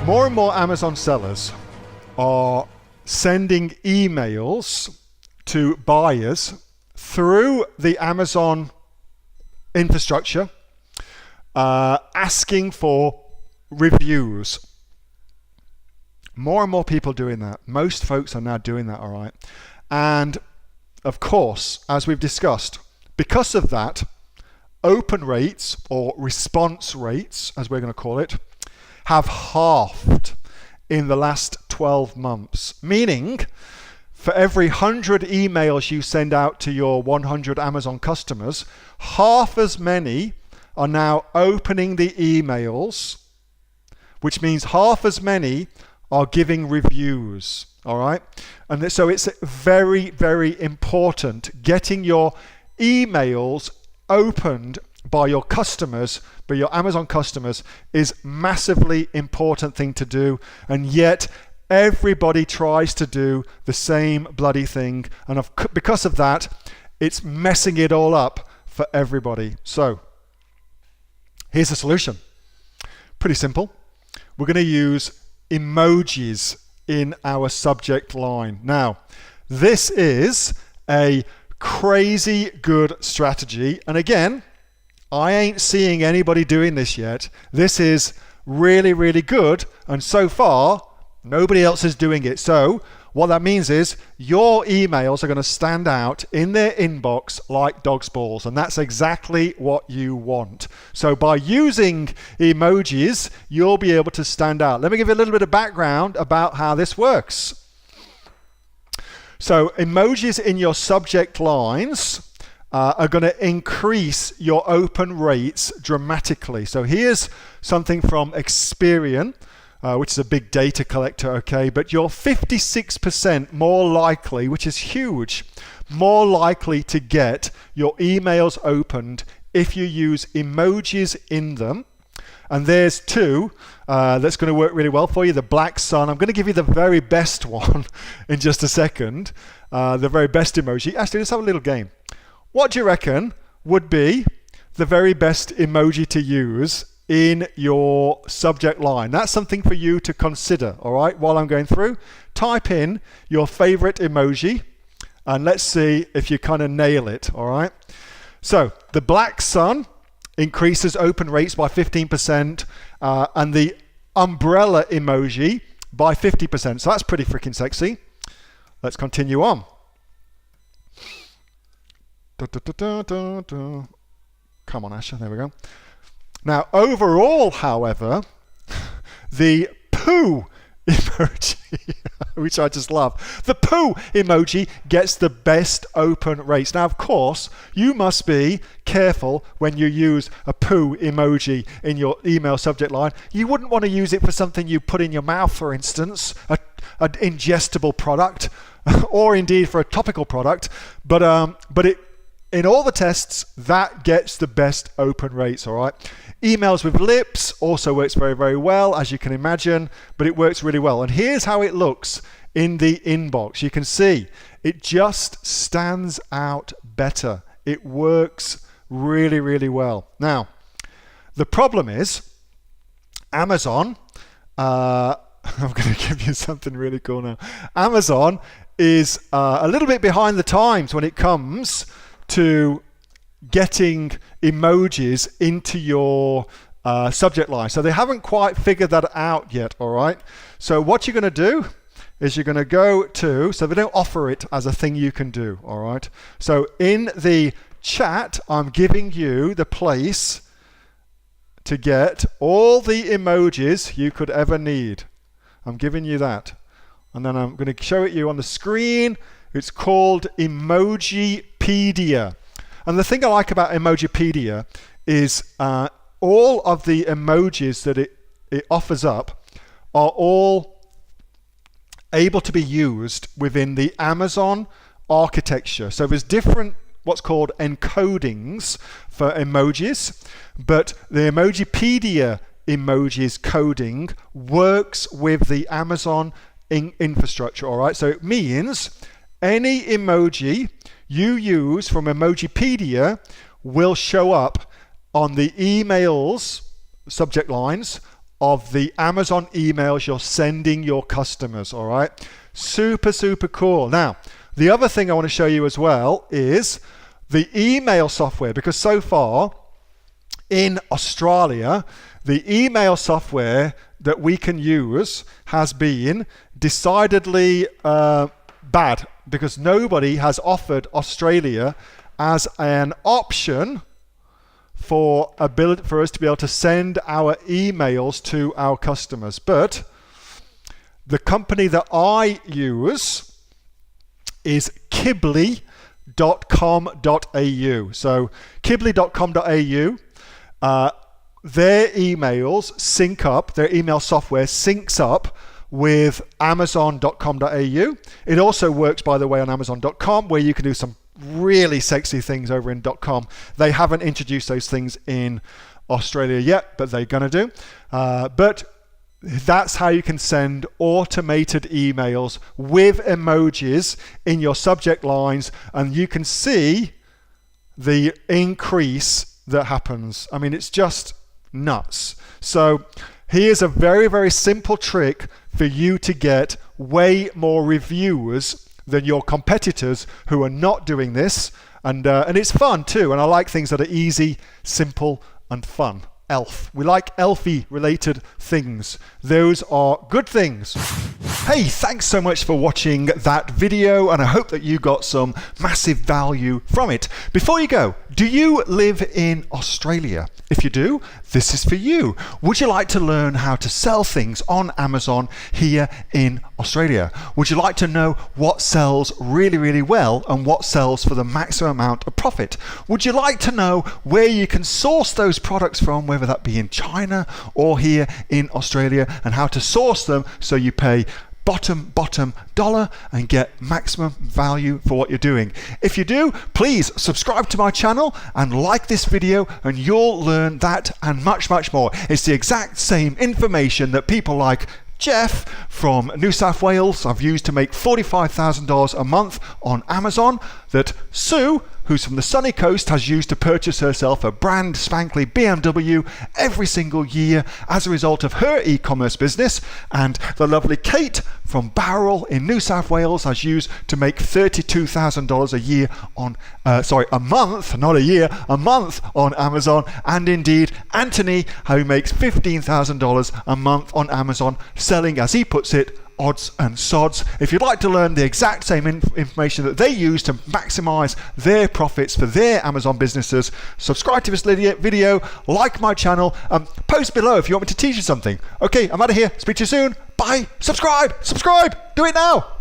More and more Amazon sellers are sending emails to buyers through the Amazon infrastructure, asking for reviews. More and more people doing that. Most folks are now doing that, all right? And of course, as we've discussed, because of that, open rates or response rates, as we're going to call it, have halved in the last 12 months. Meaning, for every 100 emails you send out to your 100 Amazon customers, half as many are now opening the emails, which means half as many are giving reviews, all right? And so it's very, very important getting your emails opened by your customers, by your Amazon customers, is massively important thing to do, and yet everybody tries to do the same bloody thing, and because of that, it's messing it all up for everybody. So here's the solution. Pretty simple. We're going to use emojis in our subject line. Now, this is a crazy good strategy, and again, I ain't seeing anybody doing this yet. This is really, really good, and so far nobody else is doing it. So what that means is your emails are going to stand out in their inbox like dog's balls, and that's exactly what you want. So by using emojis, you'll be able to stand out. Let me give you a little bit of background about how this works. So emojis in your subject lines are going to increase your open rates dramatically. So here's something from Experian, which is a big data collector, okay, but you're 56% more likely, which is huge, more likely to get your emails opened if you use emojis in them. And there's two that's going to work really well for you. The black sun. I'm going to give you the very best one in just a second. The very best emoji. Actually, let's have a little game. What do you reckon would be the very best emoji to use in your subject line? That's something for you to consider, all right, while I'm going through. Type in your favorite emoji, and let's see if you kind of nail it, all right? So the black sun increases open rates by 15%, and the umbrella emoji by 50%. So that's pretty freaking sexy. Let's continue on. Come on, Asher, there we go. Now, overall, however, the poo emoji, which I just love, the poo emoji gets the best open rates. Now, of course, you must be careful when you use a poo emoji in your email subject line. You wouldn't want to use it for something you put in your mouth, for instance, an ingestible product, or indeed for a topical product, but in all the tests, that gets the best open rates, all right? Emails with lips also works very, very well, as you can imagine, but it works really well. And here's how it looks in the inbox. You can see it just stands out better. It works really, really well. Now, the problem is Amazon, I'm going to give you something really cool now. Amazon is a little bit behind the times when it comes to getting emojis into your subject line. So they haven't quite figured that out yet, all right? So what you're going to do is you're going to go to, so they don't offer it as a thing you can do, all right? So in the chat, I'm giving you the place to get all the emojis you could ever need. I'm giving you that. And then I'm going to show it you on the screen. It's called Emojipedia. And the thing I like about Emojipedia is all of the emojis that it offers up are all able to be used within the Amazon architecture. So there's different what's called encodings for emojis, but the Emojipedia emojis coding works with the Amazon infrastructure, all right? So it means any emoji you use from Emojipedia will show up on the emails subject lines of the Amazon emails you're sending your customers, all right? Super, super cool. Now, the other thing I want to show you as well is the email software, because so far in Australia, the email software that we can use has been decidedly bad, because nobody has offered Australia as an option for us to be able to send our emails to our customers. But the company that I use is Kibly.com.au. So Kibly.com.au, their emails sync up, their email software syncs up with Amazon.com.au. It also works, by the way, on Amazon.com, where you can do some really sexy things over in .com. They haven't introduced those things in Australia yet, but they're going to do. But that's how you can send automated emails with emojis in your subject lines, and you can see the increase that happens. I mean, it's just nuts. So here's a very, very simple trick for you to get way more reviewers than your competitors who are not doing this. And it's fun too. And I like things that are easy, simple, and fun. Elf. We like elfy related things. Those are good things. Hey, thanks so much for watching that video, and I hope that you got some massive value from it. Before you go, do you live in Australia? If you do, this is for you. Would you like to learn how to sell things on Amazon here in Australia? Would you like to know what sells really, really well and what sells for the maximum amount of profit? Would you like to know where you can source those products from, whether that be in China or here in Australia, and how to source them so you pay bottom dollar and get maximum value for what you're doing? If you do, please subscribe to my channel and like this video, and you'll learn that and much, much more. It's the exact same information that people like Jeff from New South Wales have used to make $45,000 a month on Amazon, that Sue, who's from the sunny coast, has used to purchase herself a brand spankly BMW every single year as a result of her e-commerce business, and the lovely Kate from Bowral in New South Wales has used to make $32,000 a year on, a month, not a year, a month on Amazon, and indeed Anthony, who makes $15,000 a month on Amazon, selling, as he puts it, odds and sods. If you'd like to learn the exact same information that they use to maximize their profits for their Amazon businesses, subscribe to this video, like my channel, post below if you want me to teach you something. Okay, I'm out of here. Speak to you soon. Bye. Subscribe. Do it now.